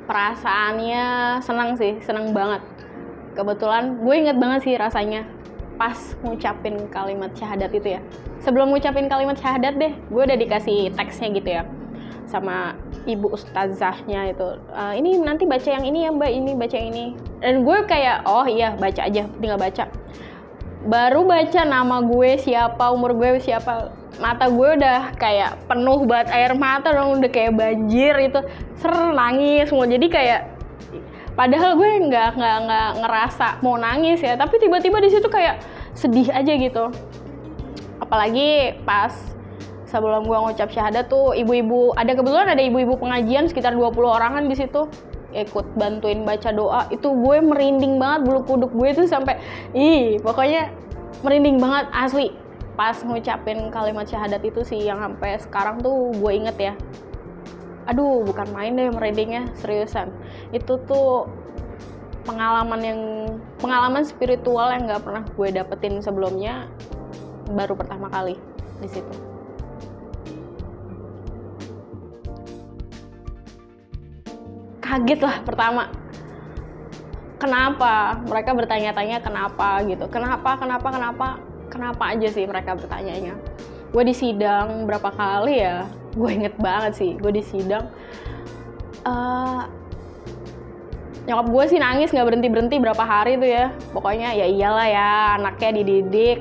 Perasaannya senang sih, senang banget. Kebetulan gue inget banget sih rasanya pas ngucapin kalimat syahadat itu ya. Sebelum ngucapin kalimat syahadat deh, gue udah dikasih teksnya gitu ya sama ibu ustazahnya itu. Ini nanti baca yang ini ya mbak, ini baca yang ini. Dan gue kayak, oh iya baca aja, tinggal baca. Baru baca nama gue siapa, umur gue siapa, mata gue udah kayak penuh banget air mata dong, udah kayak banjir itu, nangis semua. Jadi kayak padahal gue nggak ngerasa mau nangis ya, tapi tiba-tiba di situ kayak sedih aja gitu. Apalagi pas sebelum gue ngucap syahadat tuh ibu-ibu, kebetulan ada ibu-ibu pengajian sekitar 20 orangan di situ ikut bantuin baca doa. Itu gue merinding banget, bulu kuduk gue tuh sampai pokoknya merinding banget asli pas ngucapin kalimat syahadat itu sih, yang sampai sekarang tuh gue inget ya. Aduh, bukan main deh merindingnya, seriusan. Itu tuh pengalaman spiritual yang nggak pernah gue dapetin sebelumnya, baru pertama kali di situ. Kaget lah pertama. Kenapa? Mereka bertanya-tanya kenapa gitu. Kenapa aja sih mereka bertanyanya. Gue di sidang berapa kali ya? Gue inget banget sih, gue di sidang. Nyokap gue sih nangis gak berhenti-berhenti berapa hari tuh ya. Pokoknya ya iyalah ya, anaknya dididik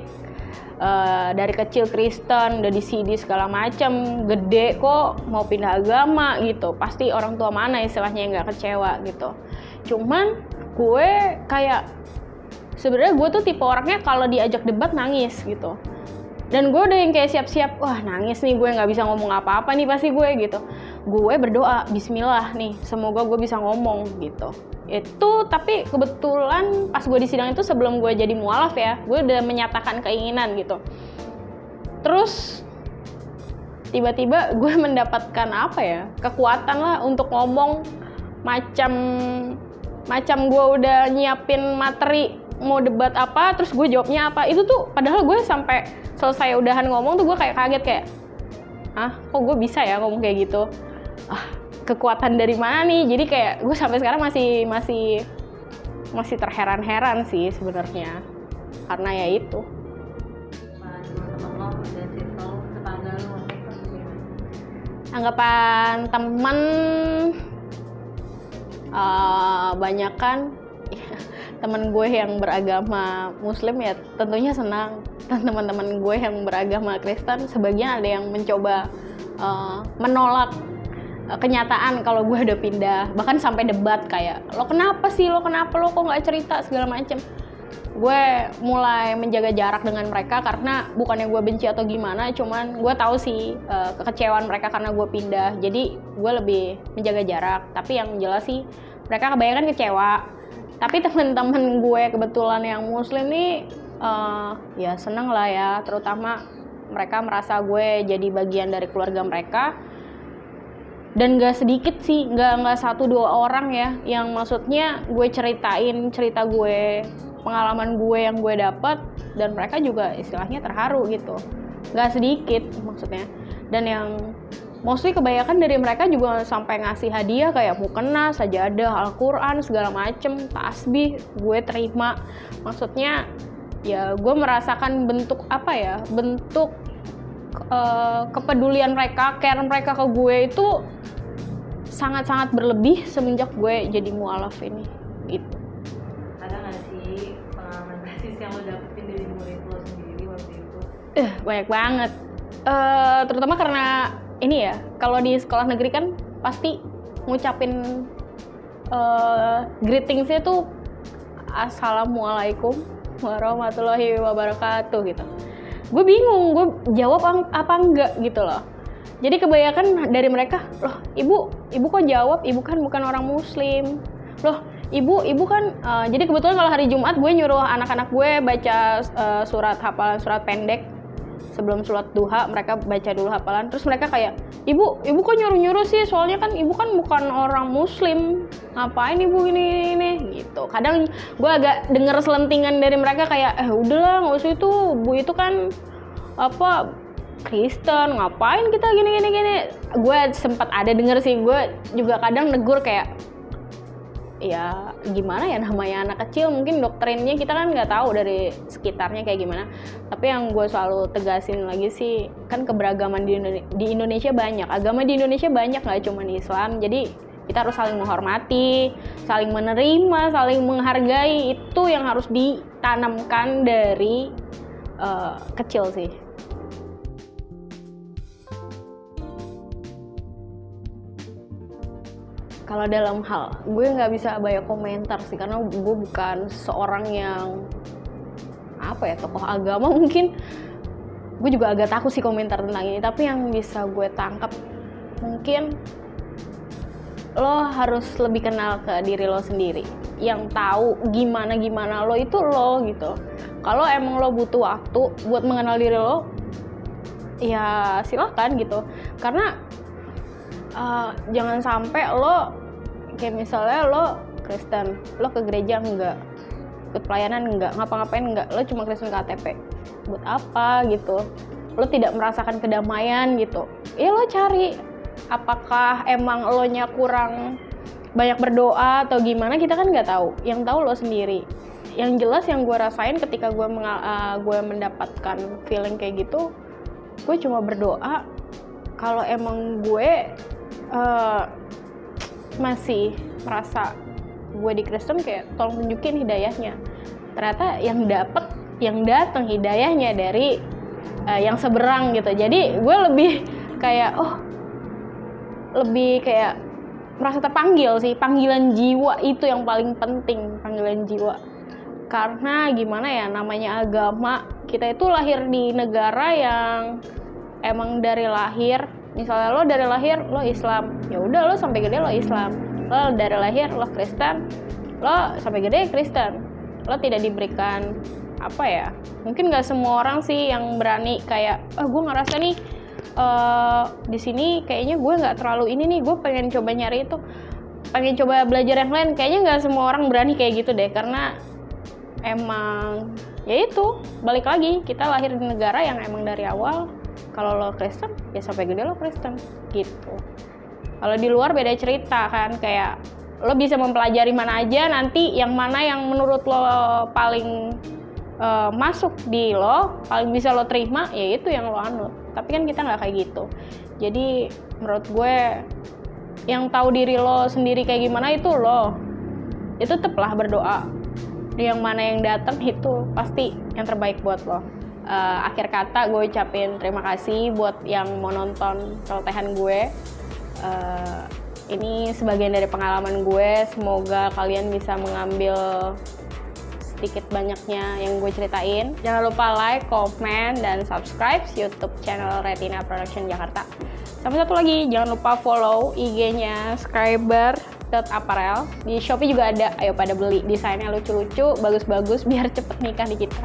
dari kecil Kristen, udah di-CD segala macem, gede kok mau pindah agama gitu, pasti orang tua mana istilahnya yang nggak kecewa gitu. Cuman gue kayak sebenarnya gue tuh tipe orangnya kalau diajak debat nangis gitu, dan gue udah yang kayak siap-siap, wah nangis nih gue nggak bisa ngomong apa-apa nih pasti gue gitu. Gue berdoa, bismillah nih, semoga gue bisa ngomong gitu. Itu tapi kebetulan pas gue di sidang itu sebelum gue jadi mualaf ya, gue udah menyatakan keinginan gitu. Terus tiba-tiba gue mendapatkan apa ya, kekuatan lah untuk ngomong, macam gue udah nyiapin materi mau debat apa, terus gue jawabnya apa. Itu tuh padahal gue sampai selesai udahan ngomong tuh gue kayak kaget, kayak kok gue bisa ya ngomong kayak gitu, kekuatan dari mana nih. Jadi kayak gue sampai sekarang masih terheran-heran sih sebenarnya, karena ya itu. Teman-teman lo dan circle tetangga lo Anggapan teman banyak kan teman gue yang beragama Muslim ya tentunya senang, dan teman-teman gue yang beragama Kristen sebagian ada yang mencoba menolak kenyataan kalau gue udah pindah, bahkan sampai debat kayak lo kenapa lo kok nggak cerita segala macem. Gue mulai menjaga jarak dengan mereka karena bukannya gue benci atau gimana, cuman gue tahu sih kekecewaan mereka karena gue pindah, jadi gue lebih menjaga jarak. Tapi yang jelas sih mereka kebanyakan kecewa. Tapi teman-teman gue kebetulan yang Muslim nih ya seneng lah ya, terutama mereka merasa gue jadi bagian dari keluarga mereka. Dan gak sedikit sih, gak 1-2 orang ya, yang maksudnya gue ceritain cerita gue, pengalaman gue yang gue dapat, dan mereka juga istilahnya terharu gitu. Gak sedikit maksudnya. Dan yang mostly kebanyakan dari mereka juga sampai ngasih hadiah kayak mukena, sajadah, Al-Quran, segala macem, tasbih, gue terima. Maksudnya ya gue merasakan bentuk apa ya, bentuk kepedulian mereka, care mereka ke gue itu sangat-sangat berlebih semenjak gue jadi mualaf ini gitu. Ada nggak sih pengalaman rasis yang lo dapetin dari murid lo sendiri waktu itu? Banyak banget, terutama karena ini ya, kalau di sekolah negeri kan pasti ngucapin greetingsnya tuh assalamualaikum warahmatullahi wabarakatuh gitu. Gue bingung, gue jawab apa enggak gitu loh. Jadi kebanyakan dari mereka, loh ibu kok jawab, ibu kan bukan orang Muslim. Loh ibu kan, jadi kebetulan kalau hari Jumat gue nyuruh anak-anak gue baca hafalan surat pendek. Sebelum sholat duha mereka baca dulu hafalan. Terus mereka kayak, ibu kok nyuruh-nyuruh sih, soalnya kan ibu kan bukan orang Muslim, ngapain ibu ini gitu. Kadang gue agak denger selentingan dari mereka kayak, udahlah nggak usah itu, bu itu kan apa Kristen, ngapain kita gini. Gue sempat ada denger sih, gue juga kadang negur kayak, ya gimana ya, namanya anak kecil mungkin doktrinnya kita kan nggak tahu dari sekitarnya kayak gimana. Tapi yang gue selalu tegasin lagi sih, kan keberagaman di Indonesia banyak, agama di Indonesia banyak, nggak cuma Islam. Jadi kita harus saling menghormati, saling menerima, saling menghargai. Itu yang harus ditanamkan dari kecil sih. Kalau dalam hal, gue nggak bisa banyak komentar sih, karena gue bukan seorang yang tokoh agama. Mungkin gue juga agak takut sih komentar tentang ini. Tapi yang bisa gue tangkap, mungkin lo harus lebih kenal ke diri lo sendiri, yang tahu gimana lo itu lo gitu. Kalau emang lo butuh waktu buat mengenal diri lo, ya silahkan gitu. Karena jangan sampai lo kayak misalnya lo Kristen, lo ke gereja enggak, ikut pelayanan enggak, ngapa-ngapain enggak, lo cuma Kristen KTP, buat apa gitu? Lo tidak merasakan kedamaian gitu. Ya lo cari, apakah emang lo nya kurang banyak berdoa atau gimana, kita kan nggak tahu. Yang tahu lo sendiri. Yang jelas yang gue rasain ketika gue mendapatkan feeling kayak gitu, gue cuma berdoa kalau emang gue masih merasa gue di Kristen, kayak tolong tunjukin hidayahnya. Ternyata yang datang hidayahnya dari yang seberang gitu. Jadi gue lebih kayak lebih kayak merasa terpanggil sih. Panggilan jiwa itu yang paling penting, panggilan jiwa. Karena gimana ya, namanya agama, kita itu lahir di negara yang emang dari lahir, misalnya lo dari lahir lo Islam, ya udah lo sampai gede lo Islam. Lo dari lahir lo Kristen, lo sampai gede Kristen. Lo tidak diberikan mungkin nggak semua orang sih yang berani kayak gue ngerasa nih di sini kayaknya gue nggak terlalu ini nih, gue pengen coba nyari itu, pengen coba belajar yang lain. Kayaknya nggak semua orang berani kayak gitu deh, karena emang ya itu, balik lagi, kita lahir di negara yang emang dari awal kalau lo Kristen ya sampai gede lo Kristen gitu. Kalau di luar beda cerita kan, kayak lo bisa mempelajari mana aja, nanti yang mana yang menurut lo paling masuk di lo, paling bisa lo terima, ya itu yang lo anut. Tapi kan kita nggak kayak gitu. Jadi menurut gue, yang tahu diri lo sendiri kayak gimana itu lo, itu tetaplah berdoa. Yang mana yang datang itu pasti yang terbaik buat lo. Akhir kata gue ucapin terima kasih buat yang mau nonton celotehan gue. Ini sebagian dari pengalaman gue. Semoga kalian bisa mengambil sedikit banyaknya yang gue ceritain. Jangan lupa like, comment, dan subscribe YouTube channel Retina Production Jakarta. Sama satu lagi, jangan lupa follow IG-nya scriber.apparel. Di Shopee juga ada, ayo pada beli. Desainnya lucu-lucu, bagus-bagus, biar cepet nikah di kita.